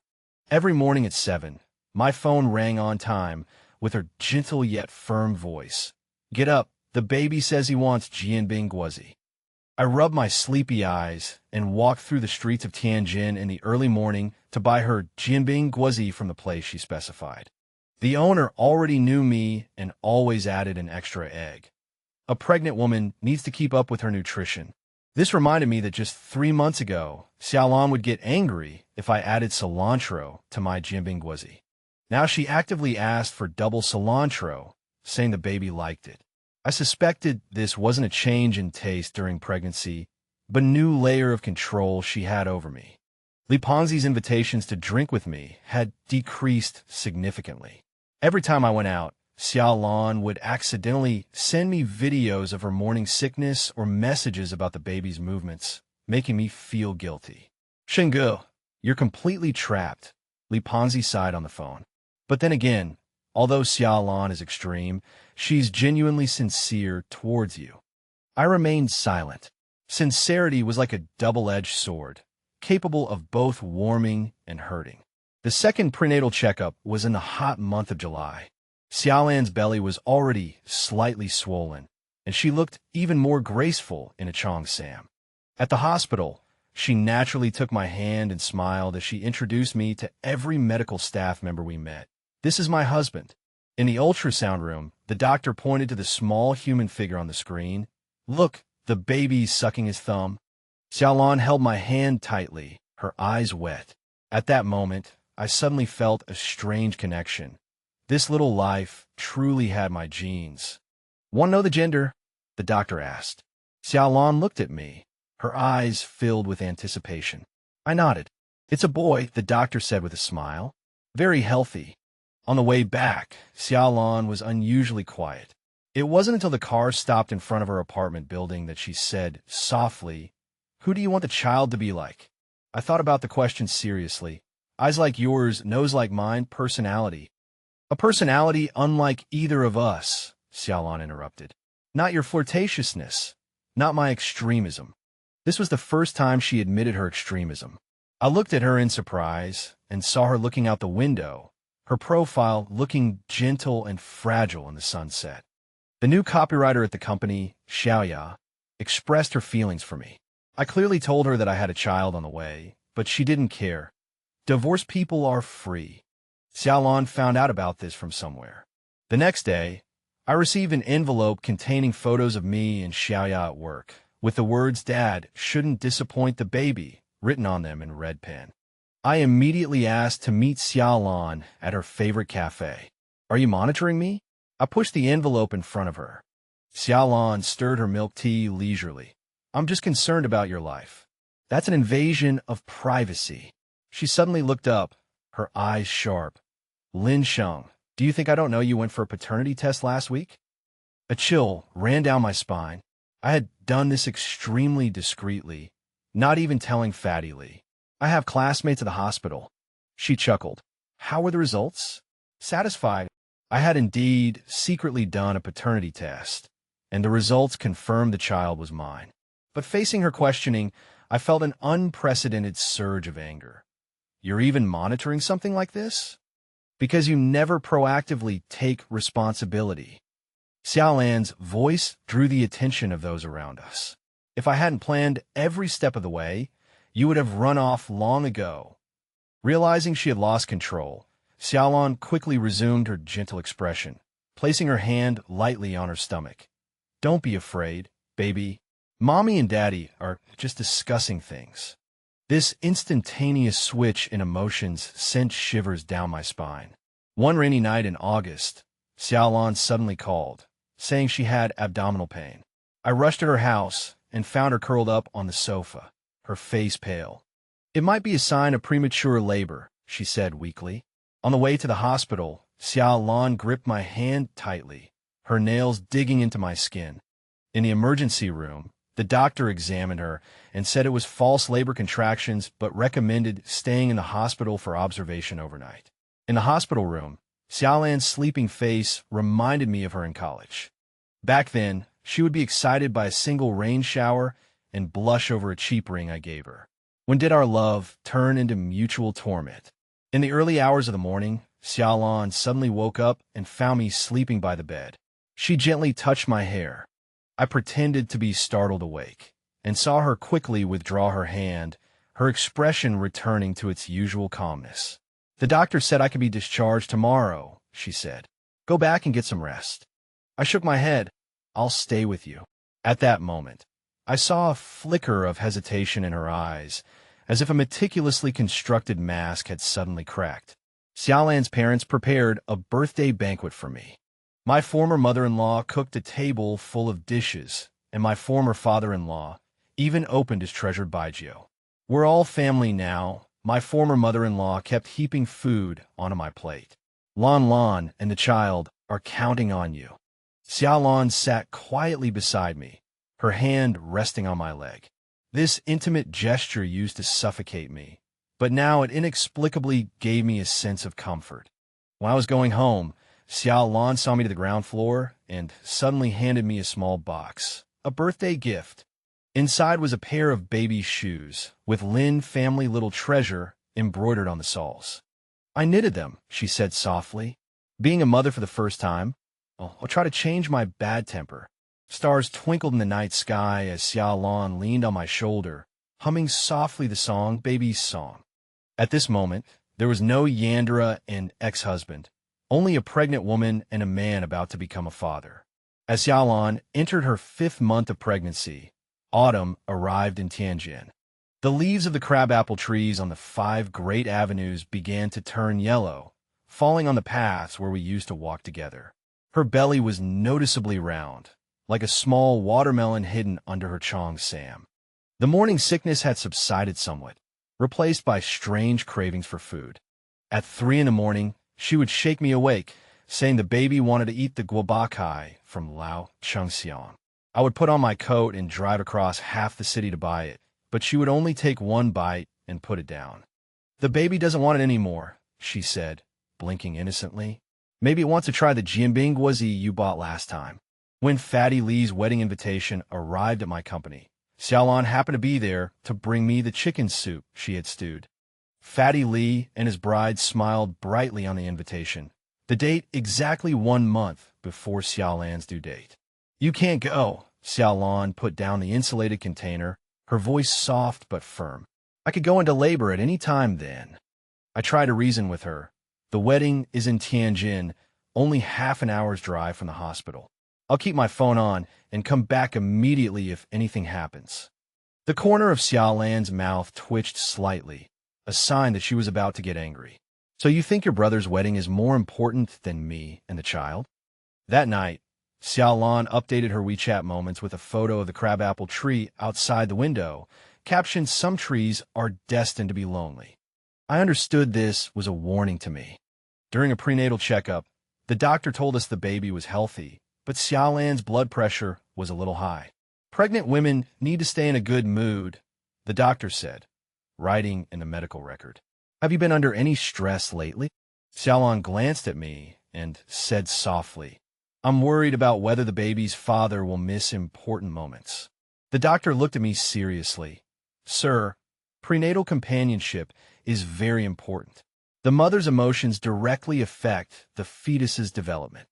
Every morning at 7, my phone rang on time with her gentle yet firm voice. "Get up, the baby says he wants Jianbing Guozi." I rubbed my sleepy eyes and walked through the streets of Tianjin in the early morning to buy her jianbing guozi from the place she specified. The owner already knew me and always added an extra egg. A pregnant woman needs to keep up with her nutrition. This reminded me that just 3 months ago, Xiaolan would get angry if I added cilantro to my jianbing guozi. Now she actively asked for double cilantro, saying the baby liked it. I suspected this wasn't a change in taste during pregnancy, but a new layer of control she had over me. Li Pengzi's invitations to drink with me had decreased significantly. Every time I went out, Xiaolan would accidentally send me videos of her morning sickness or messages about the baby's movements, making me feel guilty. Shenggu, you're completely trapped, Li Pengzi sighed on the phone. But then again, although Xiaolan is extreme, she's genuinely sincere towards you. I remained silent. Sincerity was like a double-edged sword, capable of both warming and hurting. The second prenatal checkup was in the hot month of July. Xiaolan's belly was already slightly swollen, and she looked even more graceful in a cheongsam. At the hospital, she naturally took my hand and smiled as she introduced me to every medical staff member we met. This is my husband. In the ultrasound room, the doctor pointed to the small human figure on the screen. Look, the baby's sucking his thumb. Xiaolan held my hand tightly, her eyes wet. At that moment, I suddenly felt a strange connection. This little life truly had my genes. Want to know the gender? The doctor asked. Xiaolan looked at me, her eyes filled with anticipation. I nodded. It's a boy, the doctor said with a smile. Very healthy. On the way back, Xiaolan was unusually quiet. It wasn't until the car stopped in front of her apartment building that she said, softly, "Who do you want the child to be like?" I thought about the question seriously. Eyes like yours, nose like mine, personality. A personality unlike either of us, Xiaolan interrupted. Not your flirtatiousness, not my extremism. This was the first time she admitted her extremism. I looked at her in surprise and saw her looking out the window, her profile looking gentle and fragile in the sunset. The new copywriter at the company, Xiaoya, expressed her feelings for me. I clearly told her that I had a child on the way, but she didn't care. Divorced people are free. Xiaolan found out about this from somewhere. The next day, I received an envelope containing photos of me and Xiaoya at work, with the words "Dad shouldn't disappoint the baby" written on them in red pen. I immediately asked to meet Xiaolan at her favorite cafe. Are you monitoring me? I pushed the envelope in front of her. Xiaolan stirred her milk tea leisurely. I'm just concerned about your life. That's an invasion of privacy. She suddenly looked up, her eyes sharp. Lin Sheng, do you think I don't know you went for a paternity test last week? A chill ran down my spine. I had done this extremely discreetly, not even telling Fatty Lee. I have classmates at the hospital. She chuckled. How were the results? Satisfied. I had indeed secretly done a paternity test, and the results confirmed the child was mine. But facing her questioning, I felt an unprecedented surge of anger. You're even monitoring something like this? Because you never proactively take responsibility. Xiaolan's voice drew the attention of those around us. If I hadn't planned every step of the way, you would have run off long ago. Realizing she had lost control, Xiaolan quickly resumed her gentle expression, placing her hand lightly on her stomach. Don't be afraid, baby. Mommy and Daddy are just discussing things. This instantaneous switch in emotions sent shivers down my spine. One rainy night in August, Xiaolan suddenly called, saying she had abdominal pain. I rushed to her house and found her curled up on the sofa, her face pale. It might be a sign of premature labor, she said weakly. On the way to the hospital, Xiaolan gripped my hand tightly, her nails digging into my skin. In the emergency room, the doctor examined her and said it was false labor contractions but recommended staying in the hospital for observation overnight. In the hospital room, Xiaolan's sleeping face reminded me of her in college. Back then, she would be excited by a single rain shower and blush over a cheap ring I gave her. When did our love turn into mutual torment? In the early hours of the morning, Xiaolan suddenly woke up and found me sleeping by the bed. She gently touched my hair. I pretended to be startled awake, and saw her quickly withdraw her hand, her expression returning to its usual calmness. "The doctor said I could be discharged tomorrow," she said. "Go back and get some rest." I shook my head. "I'll stay with you." At that moment, I saw a flicker of hesitation in her eyes, as if a meticulously constructed mask had suddenly cracked. Xiaolan's parents prepared a birthday banquet for me. My former mother-in-law cooked a table full of dishes, and my former father-in-law even opened his treasured baijiu. We're all family now. My former mother-in-law kept heaping food onto my plate. "Lan Lan and the child are counting on you." Xiaolan sat quietly beside me, her hand resting on my leg. This intimate gesture used to suffocate me, but now it inexplicably gave me a sense of comfort. When I was going home, Xiaolan saw me to the ground floor and suddenly handed me a small box, a birthday gift. Inside was a pair of baby shoes, with Lin family little treasure embroidered on the soles. "I knitted them," she said softly. "Being a mother for the first time, I'll try to change my bad temper." Stars twinkled in the night sky as Xiaolan leaned on my shoulder, humming softly the song Baby's Song. At this moment, there was no Yandra and ex-husband, only a pregnant woman and a man about to become a father. As Xiaolan entered her 5th month of pregnancy, autumn arrived in Tianjin. The leaves of the crabapple trees on the 5 great avenues began to turn yellow, falling on the paths where we used to walk together. Her belly was noticeably round, like a small watermelon hidden under her chong sam. The morning sickness had subsided somewhat, replaced by strange cravings for food. At 3 in the morning, she would shake me awake, saying the baby wanted to eat the guobakai from Lao Chengxiang. I would put on my coat and drive across half the city to buy it, but she would only take one bite and put it down. "The baby doesn't want it anymore," she said, blinking innocently. "Maybe it wants to try the jianbing guozi you bought last time." When Fatty Lee's wedding invitation arrived at my company, Xiaolan happened to be there to bring me the chicken soup she had stewed. Fatty Lee and his bride smiled brightly on the invitation, the date exactly 1 month before Xiaolan's due date. "You can't go." Xiaolan put down the insulated container, her voice soft but firm. "I could go into labor at any time then." I tried to reason with her. "The wedding is in Tianjin, only half an hour's drive from the hospital. I'll keep my phone on and come back immediately if anything happens." The corner of Xiaolan's mouth twitched slightly, a sign that she was about to get angry. "So you think your brother's wedding is more important than me and the child?" That night, Xiaolan updated her WeChat moments with a photo of the crabapple tree outside the window, captioned, "Some trees are destined to be lonely." I understood this was a warning to me. During a prenatal checkup, the doctor told us the baby was healthy, but Xiaolan's blood pressure was a little high. "Pregnant women need to stay in a good mood," the doctor said, writing in the medical record. "Have you been under any stress lately?" Xiaolan glanced at me and said softly, "I'm worried about whether the baby's father will miss important moments." The doctor looked at me seriously. "Sir, prenatal companionship is very important. The mother's emotions directly affect the fetus's development."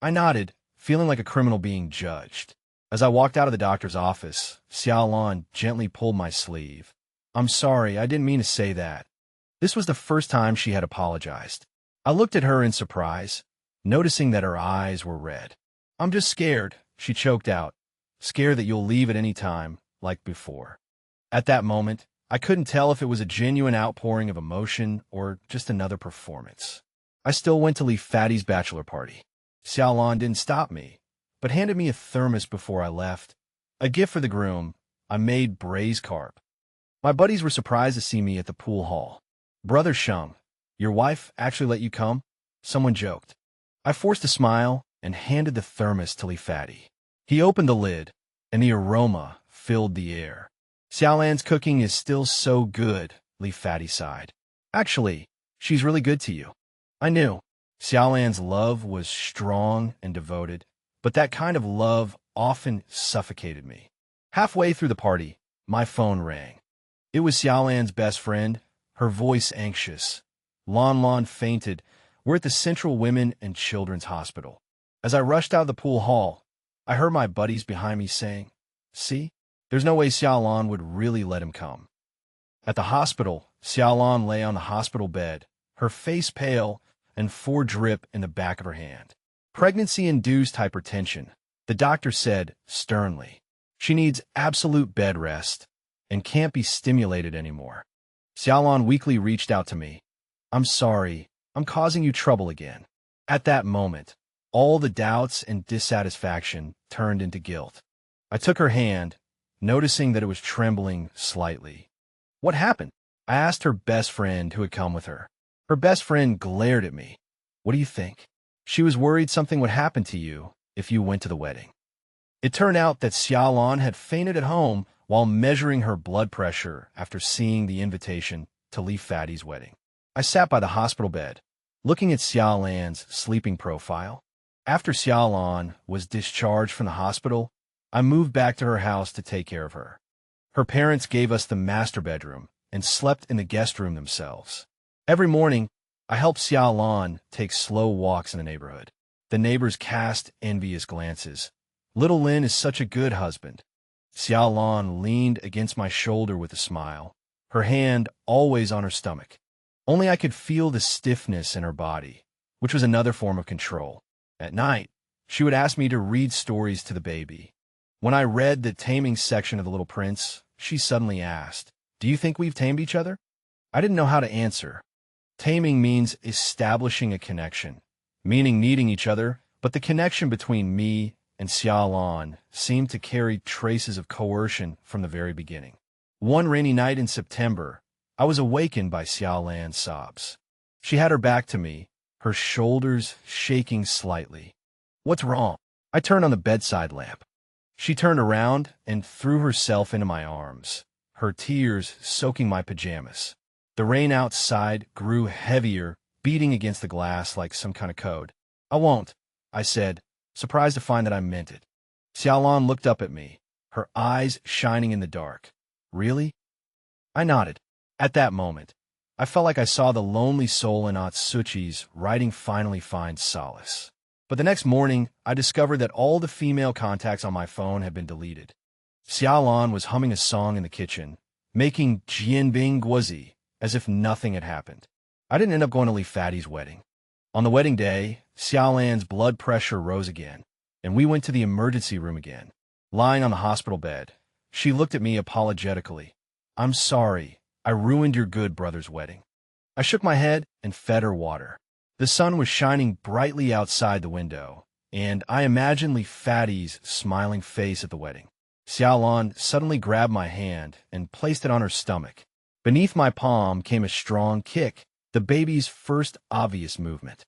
I nodded, feeling like a criminal being judged. As I walked out of the doctor's office, Xiaolan gently pulled my sleeve. "I'm sorry, I didn't mean to say that." This was the first time she had apologized. I looked at her in surprise, noticing that her eyes were red. "I'm just scared," she choked out. "Scared that you'll leave at any time, like before." At that moment, I couldn't tell if it was a genuine outpouring of emotion or just another performance. I still went to leave Fatty's bachelor party. Xiaolan didn't stop me, but handed me a thermos before I left. A gift for the groom. I made braised carp. My buddies were surprised to see me at the pool hall. "Brother Sheng, your wife actually let you come?" someone joked. I forced a smile and handed the thermos to Li Fatty. He opened the lid, and the aroma filled the air. "Xiaolan's cooking is still so good," Li Fatty sighed. "Actually, she's really good to you." I knew. Xiaolan's love was strong and devoted, but that kind of love often suffocated me. Halfway through the party, my phone rang. It was Xiaolan's best friend, her voice anxious. "Lan Lan fainted. We're at the Central Women and Children's Hospital." As I rushed out of the pool hall, I heard my buddies behind me saying, "See, There's no way Xiaolan would really let him come. At the hospital, Xiaolan lay on the hospital bed, her face pale and 4 drip in the back of her hand. Pregnancy-induced hypertension, the doctor said sternly. She needs absolute bed rest and can't be stimulated anymore. Xiaolan weakly reached out to me. I'm sorry, I'm causing you trouble again. At that moment, all the doubts and dissatisfaction turned into guilt. I took her hand, noticing that it was trembling slightly. What happened? I asked her best friend who had come with her. Her best friend glared at me. What do you think? She was worried something would happen to you if you went to the wedding. It turned out that Xiaolan had fainted at home while measuring her blood pressure after seeing the invitation to Li Fatty's wedding. I sat by the hospital bed, looking at Xiaolan's sleeping profile. After Xiaolan was discharged from the hospital, I moved back to her house to take care of her. Her parents gave us the master bedroom and slept in the guest room themselves. Every morning, I helped Xiaolan take slow walks in the neighborhood. The neighbors cast envious glances. Little Lin is such a good husband. Xiaolan leaned against my shoulder with a smile, her hand always on her stomach. Only I could feel the stiffness in her body, which was another form of control. At night, she would ask me to read stories to the baby. When I read the taming section of The Little Prince, she suddenly asked, "Do you think we've tamed each other?" I didn't know how to answer. Taming means establishing a connection, meaning needing each other, but the connection between me and Xiaolan seemed to carry traces of coercion from the very beginning. One rainy night in September, I was awakened by Xiaolan's sobs. She had her back to me, her shoulders shaking slightly. What's wrong? I turned on the bedside lamp. She turned around and threw herself into my arms, her tears soaking my pajamas. The rain outside grew heavier, beating against the glass like some kind of code. I won't, I said, surprised to find that I meant it. Xiaolan looked up at me, her eyes shining in the dark. Really? I nodded. At that moment, I felt like I saw the lonely soul in Atsuchi's writing finally finds solace. But the next morning, I discovered that all the female contacts on my phone had been deleted. Xiaolan was humming a song in the kitchen, making Jianbing Guozi, as if nothing had happened. I didn't end up going to Li Fatty's wedding. On the wedding day, Xiaolan's blood pressure rose again, and we went to the emergency room again. Lying on the hospital bed, she looked at me apologetically. I'm sorry, I ruined your good brother's wedding. I shook my head and fed her water. The sun was shining brightly outside the window, and I imagined Li Fatty's smiling face at the wedding. Xiaolan suddenly grabbed my hand and placed it on her stomach. Beneath my palm came a strong kick, the baby's first obvious movement.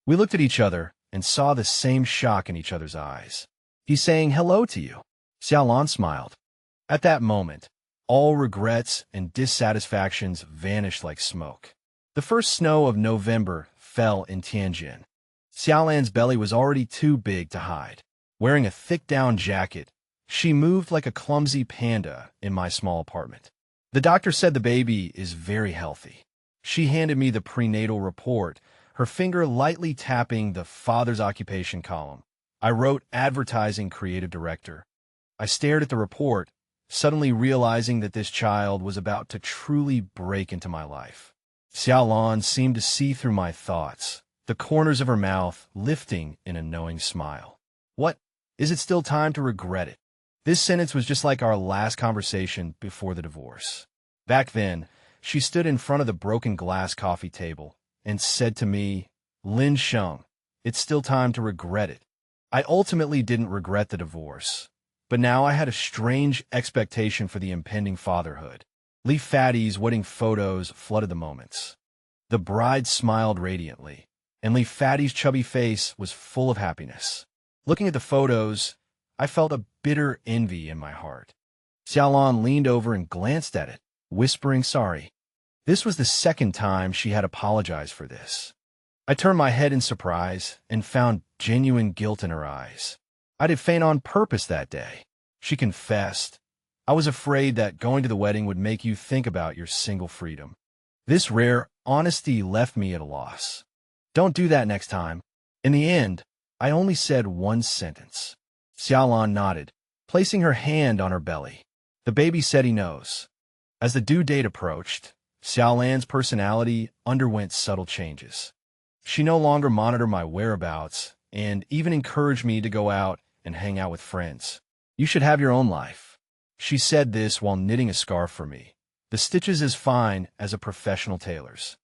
We looked at each other and saw the same shock in each other's eyes. He's saying hello to you. Xiaolan smiled. At that moment, all regrets and dissatisfactions vanished like smoke. The first snow of November fell in Tianjin. Xiaolan's belly was already too big to hide. Wearing a thick down jacket, she moved like a clumsy panda in my small apartment. The doctor said the baby is very healthy. She handed me the prenatal report, her finger lightly tapping the father's occupation column. I wrote advertising creative director. I stared at the report, suddenly realizing that this child was about to truly break into my life. Xiaolan seemed to see through my thoughts, the corners of her mouth lifting in a knowing smile. What? Is it still time to regret it? This sentence was just like our last conversation before the divorce. Back then, she stood in front of the broken glass coffee table and said to me, Lin Sheng, it's still time to regret it. I ultimately didn't regret the divorce, but now I had a strange expectation for the impending fatherhood. Li Fatty's wedding photos flooded the moments. The bride smiled radiantly, and Li Fatty's chubby face was full of happiness. Looking at the photos, I felt a bitter envy in my heart. Xiaolan leaned over and glanced at it, whispering sorry. This was the second time she had apologized for this. I turned my head in surprise and found genuine guilt in her eyes. I did faint on purpose that day, she confessed. I was afraid that going to the wedding would make you think about your single freedom. This rare honesty left me at a loss. Don't do that next time. In the end, I only said one sentence. Xiaolan nodded, placing her hand on her belly. The baby said he knows. As the due date approached, Xiaolan's personality underwent subtle changes. She no longer monitored my whereabouts and even encouraged me to go out and hang out with friends. You should have your own life. She said this while knitting a scarf for me, the stitches as fine as a professional tailor's.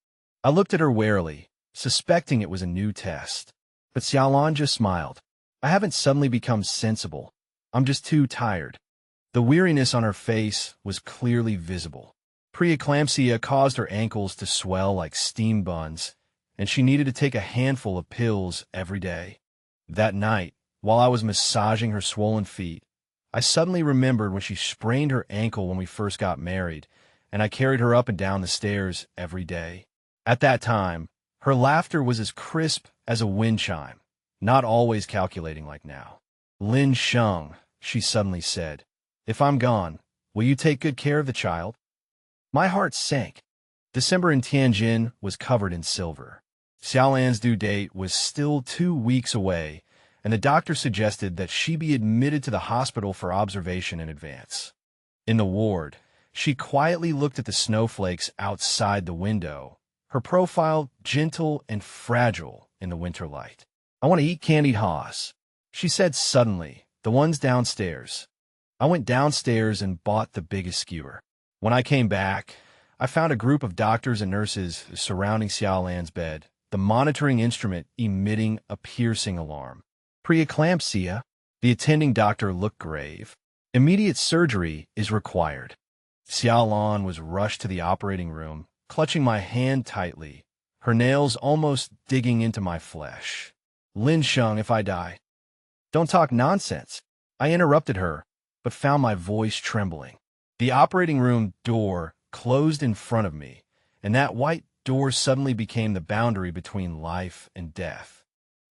I looked at her warily, suspecting it was a new test. But Xiaolan just smiled. I haven't suddenly become sensible. I'm just too tired. The weariness on her face was clearly visible. Preeclampsia caused her ankles to swell like steam buns, and she needed to take a handful of pills every day. That night, while I was massaging her swollen feet, I suddenly remembered when she sprained her ankle when we first got married, and I carried her up and down the stairs every day. At that time, her laughter was as crisp as a wind chime, not always calculating like now. Lin Sheng, she suddenly said, if I'm gone, will you take good care of the child? My heart sank. December in Tianjin was covered in silver. Xiaolan's due date was still 2 weeks away, and the doctor suggested that she be admitted to the hospital for observation in advance. In the ward, she quietly looked at the snowflakes outside the window, her profile gentle and fragile in the winter light. I want to eat candied haws, she said suddenly, the ones downstairs. I went downstairs and bought the biggest skewer. When I came back, I found a group of doctors and nurses surrounding Xiaolan's bed, the monitoring instrument emitting a piercing alarm. Preeclampsia, the attending doctor looked grave. Immediate surgery is required. Xiaolan was rushed to the operating room, clutching my hand tightly, her nails almost digging into my flesh. Lin Sheng, if I die. Don't talk nonsense. I interrupted her, but found my voice trembling. The operating room door closed in front of me, and that white door suddenly became the boundary between life and death.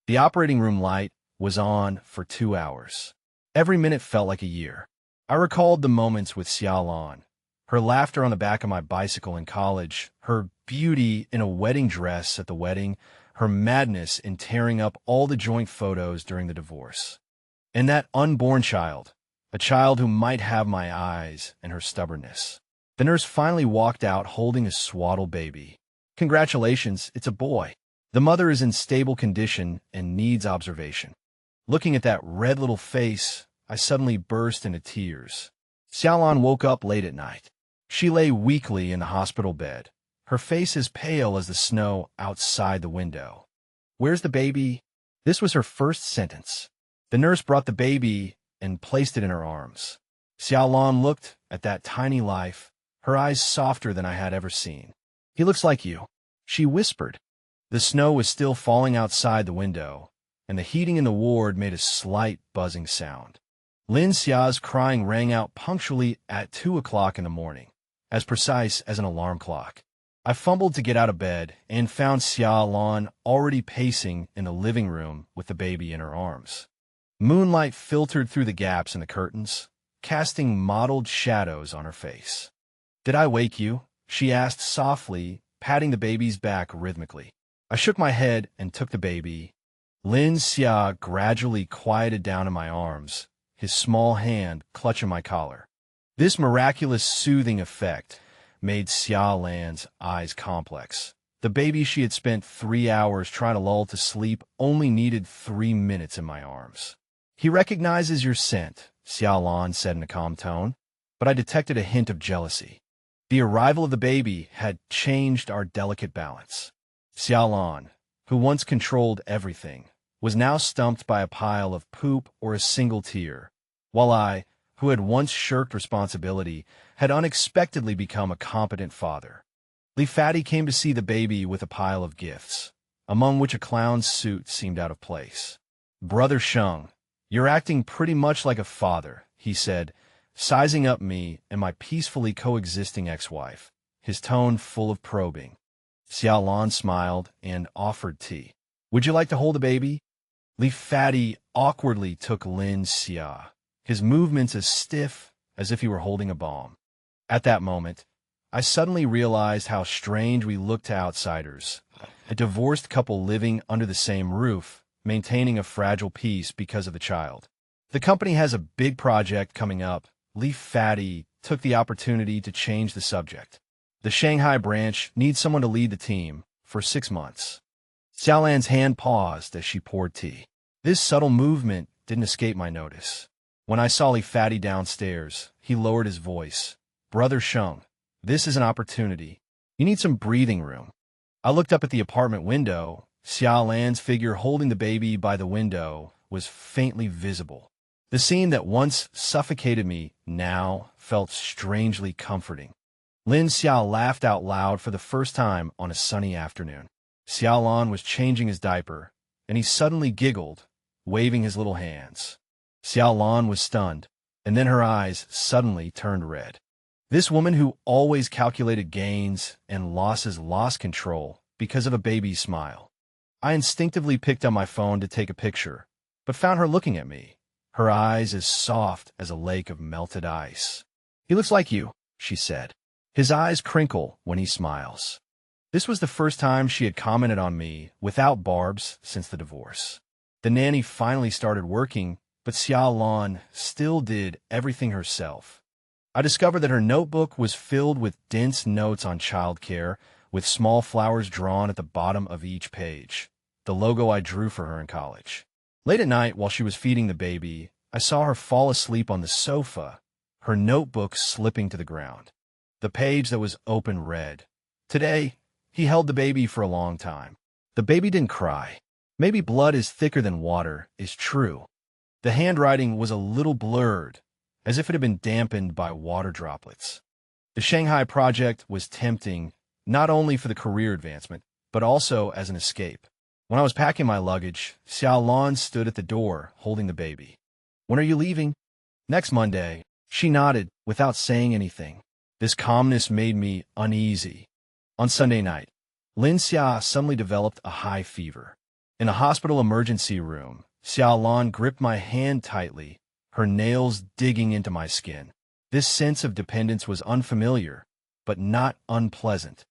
The operating room light was on for 2 hours. Every minute felt like a year. I recalled the moments with Xiaolan, her laughter on the back of my bicycle in college, her beauty in a wedding dress at the wedding, her madness in tearing up all the joint photos during the divorce. And that unborn child, a child who might have my eyes and her stubbornness. The nurse finally walked out holding a swaddled baby. Congratulations, it's a boy. The mother is in stable condition and needs observation. Looking at that red little face, I suddenly burst into tears. Xiaolan woke up late at night. She lay weakly in the hospital bed, her face as pale as the snow outside the window. Where's the baby? This was her first sentence. The nurse brought the baby and placed it in her arms. Xiaolan looked at that tiny life, her eyes softer than I had ever seen. He looks like you, she whispered. The snow was still falling outside the window, and the heating in the ward made a slight buzzing sound. Lin Xia's crying rang out punctually at 2 o'clock in the morning, as precise as an alarm clock. I fumbled to get out of bed and found Xiaolan already pacing in the living room with the baby in her arms. Moonlight filtered through the gaps in the curtains, casting mottled shadows on her face. Did I wake you? She asked softly, patting the baby's back rhythmically. I shook my head and took the baby. Lin Xia gradually quieted down in my arms, his small hand clutching my collar. This miraculous soothing effect made Xiaolan's eyes complex. The baby she had spent 3 hours trying to lull to sleep only needed 3 minutes in my arms. He recognizes your scent, Xiaolan said in a calm tone, but I detected a hint of jealousy. The arrival of the baby had changed our delicate balance. Xiaolan, who once controlled everything, was now stumped by a pile of poop or a single tear, while I, who had once shirked responsibility, had unexpectedly become a competent father. Li Fati came to see the baby with a pile of gifts, among which a clown's suit seemed out of place. Brother Sheng, you're acting pretty much like a father, he said, sizing up me and my peacefully coexisting ex-wife, his tone full of probing. Xiaolan smiled and offered tea. Would you like to hold the baby? Li Fati awkwardly took Lin Xia, his movements as stiff as if he were holding a bomb. At that moment, I suddenly realized how strange we looked to outsiders, a divorced couple living under the same roof, maintaining a fragile peace because of the child. The company has a big project coming up, Li Fati took the opportunity to change the subject. The Shanghai branch needs someone to lead the team for 6 months. Xiaolan's hand paused as she poured tea. This subtle movement didn't escape my notice. When I saw Li Fatty downstairs, he lowered his voice. Brother Sheng, this is an opportunity. You need some breathing room. I looked up at the apartment window. Xiaolan's figure holding the baby by the window was faintly visible. The scene that once suffocated me now felt strangely comforting. Lin Xiao laughed out loud for the first time on a sunny afternoon. Xiaolan was changing his diaper, and he suddenly giggled, waving his little hands. Xiaolan was stunned, and then her eyes suddenly turned red. This woman who always calculated gains and losses lost control because of a baby's smile. I instinctively picked up my phone to take a picture, but found her looking at me, her eyes as soft as a lake of melted ice. He looks like you, she said. His eyes crinkle when he smiles. This was the first time she had commented on me without barbs since the divorce. The nanny finally started working, but Xiaolan still did everything herself. I discovered that her notebook was filled with dense notes on childcare, with small flowers drawn at the bottom of each page, the logo I drew for her in college. Late at night, while she was feeding the baby, I saw her fall asleep on the sofa, her notebook slipping to the ground. The page that was open read, "Today, he held the baby for a long time. The baby didn't cry. Maybe blood is thicker than water is true." The handwriting was a little blurred, as if it had been dampened by water droplets. The Shanghai project was tempting, not only for the career advancement, but also as an escape. When I was packing my luggage, Xiaolan stood at the door, holding the baby. "When are you leaving?" "Next Monday." She nodded, without saying anything. This calmness made me uneasy. On Sunday night, Lin Xia suddenly developed a high fever. In a hospital emergency room, Xiaolan gripped my hand tightly, her nails digging into my skin. This sense of dependence was unfamiliar, but not unpleasant.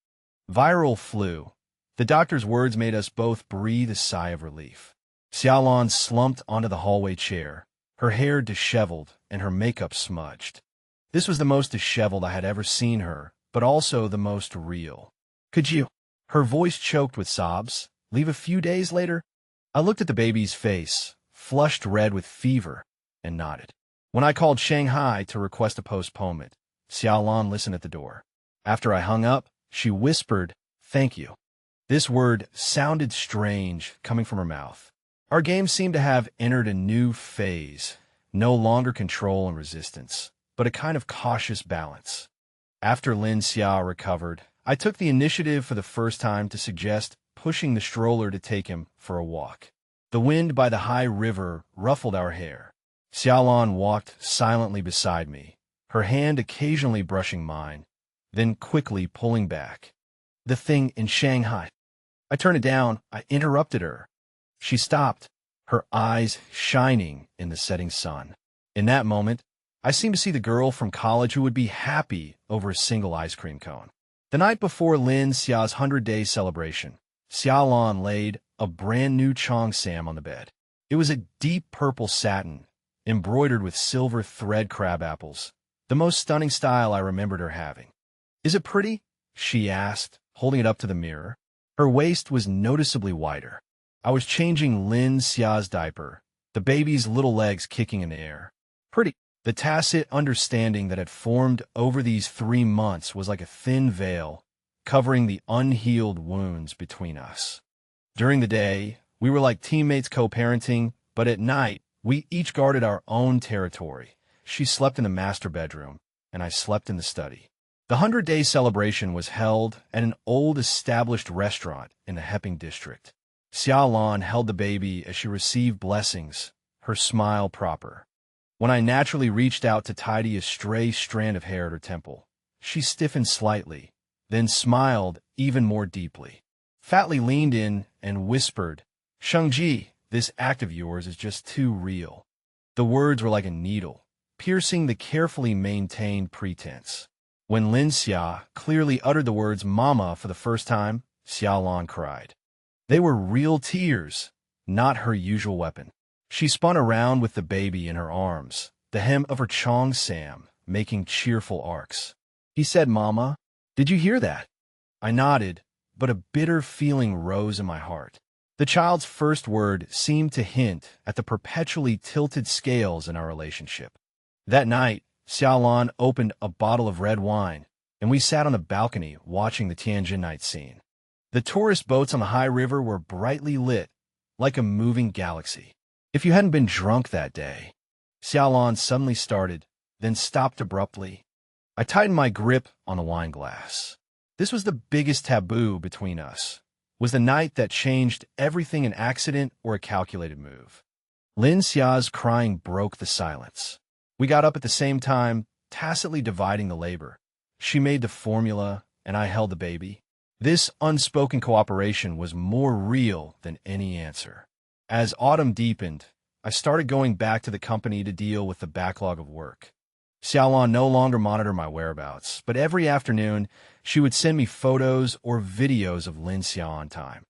Viral flu. The doctor's words made us both breathe a sigh of relief. Xiaolan slumped onto the hallway chair, her hair disheveled and her makeup smudged. This was the most disheveled I had ever seen her, but also the most real. "Could you?" Her voice choked with sobs. "Leave a few days later?" I looked at the baby's face, flushed red with fever, and nodded. When I called Shanghai to request a postponement, Xiaolan listened at the door. After I hung up, she whispered, "Thank you." This word sounded strange coming from her mouth. Our game seemed to have entered a new phase, no longer control and resistance, but a kind of cautious balance. After Lin Xia recovered, I took the initiative for the first time to suggest pushing the stroller to take him for a walk. The wind by the high river ruffled our hair. Xiaolan walked silently beside me, her hand occasionally brushing mine, then quickly pulling back. "The thing in Shanghai." I turned it down. I interrupted her. She stopped, her eyes shining in the setting sun. In that moment, I seemed to see the girl from college who would be happy over a single ice cream cone. The night before Lin Xia's 100-day celebration, Xiaolan laid a brand-new cheongsam on the bed. It was a deep purple satin, embroidered with silver thread crab apples, the most stunning style I remembered her having. "Is it pretty?" she asked, holding it up to the mirror. Her waist was noticeably wider. I was changing Lin Xia's diaper, the baby's little legs kicking in the air. "Pretty." The tacit understanding that had formed over these 3 months was like a thin veil, covering the unhealed wounds between us. During the day, we were like teammates co-parenting, but at night, we each guarded our own territory. She slept in the master bedroom, and I slept in the study. The 100-day celebration was held at an old established restaurant in the Hepping district. Xiaolan held the baby as she received blessings, her smile proper. When I naturally reached out to tidy a stray strand of hair at her temple, she stiffened slightly, then smiled even more deeply. Fatly leaned in and whispered, "Shengji, this act of yours is just too real." The words were like a needle, piercing the carefully maintained pretense. When Lin Xia clearly uttered the words "Mama" for the first time, Xiaolan cried. They were real tears, not her usual weapon. She spun around with the baby in her arms, the hem of her cheongsam making cheerful arcs. He said, "Mama, did you hear that?" I nodded, but a bitter feeling rose in my heart. The child's first word seemed to hint at the perpetually tilted scales in our relationship. That night, Xiaolan opened a bottle of red wine, and we sat on the balcony watching the Tianjin night scene. The tourist boats on the high river were brightly lit, like a moving galaxy. If you hadn't been drunk that day, Xiaolan suddenly started, then stopped abruptly. I tightened my grip on the wine glass. This was the biggest taboo between us. Was the night that changed everything an accident or a calculated move? Lin Xia's crying broke the silence. We got up at the same time, tacitly dividing the labor. She made the formula, and I held the baby. This unspoken cooperation was more real than any answer. As autumn deepened, I started going back to the company to deal with the backlog of work. Xiaolan no longer monitored my whereabouts, but every afternoon she would send me photos or videos of Lin Xia on time.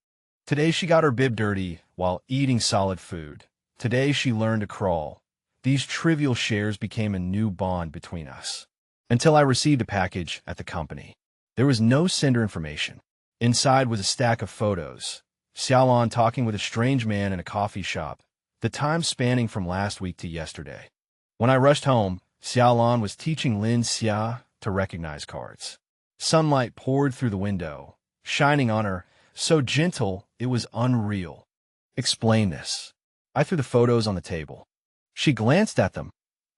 Today she got her bib dirty while eating solid food. Today she learned to crawl. These trivial shares became a new bond between us. Until I received a package at the company. There was no sender information. Inside was a stack of photos. Xiaolan talking with a strange man in a coffee shop, the time spanning from last week to yesterday. When I rushed home, Xiaolan was teaching Lin Xia to recognize cards. Sunlight poured through the window, shining on her, so gentle it was unreal. "Explain this." I threw the photos on the table. She glanced at them,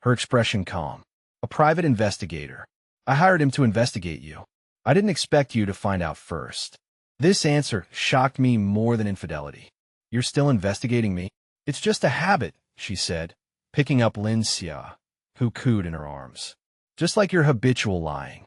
her expression calm. "A private investigator. I hired him to investigate you. I didn't expect you to find out first." This answer shocked me more than infidelity. "You're still investigating me?" "It's just a habit," she said, picking up Lin Xia, who cooed in her arms. "Just like your habitual lying."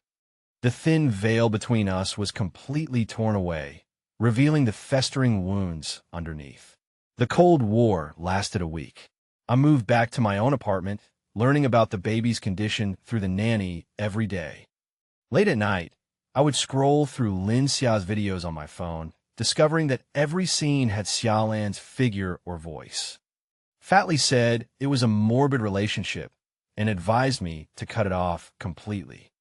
The thin veil between us was completely torn away, revealing the festering wounds underneath. The Cold War lasted a week. I moved back to my own apartment, learning about the baby's condition through the nanny every day. Late at night, I would scroll through Lin Xia's videos on my phone, discovering that every scene had Xiaolan's figure or voice. Fatly said it was a morbid relationship and advised me to cut it off completely.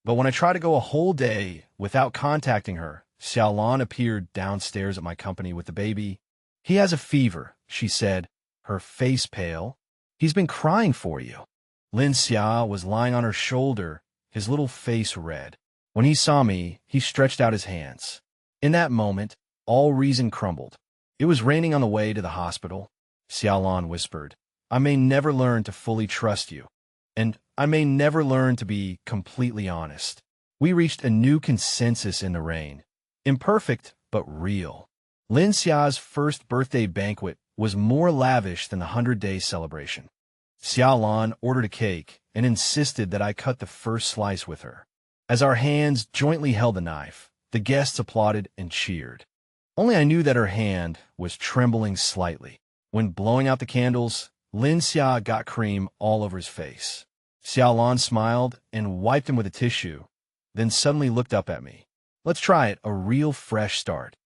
But when I tried to go a whole day without contacting her, Xiaolan appeared downstairs at my company with the baby. "He has a fever," she said, her face pale. "He's been crying for you." Lin Xia was lying on her shoulder, his little face red. When he saw me, he stretched out his hands. In that moment, all reason crumbled. "It was raining on the way to the hospital," Xiaolan whispered. "I may never learn to fully trust you. And I may never learn to be completely honest." We reached a new consensus in the rain. Imperfect, but real. Lin Xia's first birthday banquet was more lavish than the 100-day celebration. Xiaolan ordered a cake and insisted that I cut the first slice with her. As our hands jointly held the knife, the guests applauded and cheered. Only I knew that her hand was trembling slightly. When blowing out the candles, Lin Xia got cream all over his face. Xiaolan smiled and wiped him with a tissue, then suddenly looked up at me. "Let's try it, a real fresh start.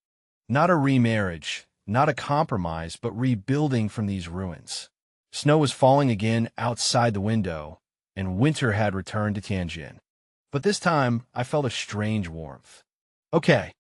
Not a remarriage, not a compromise, but rebuilding from these ruins." Snow was falling again outside the window, and winter had returned to Tianjin. But this time, I felt a strange warmth. "Okay,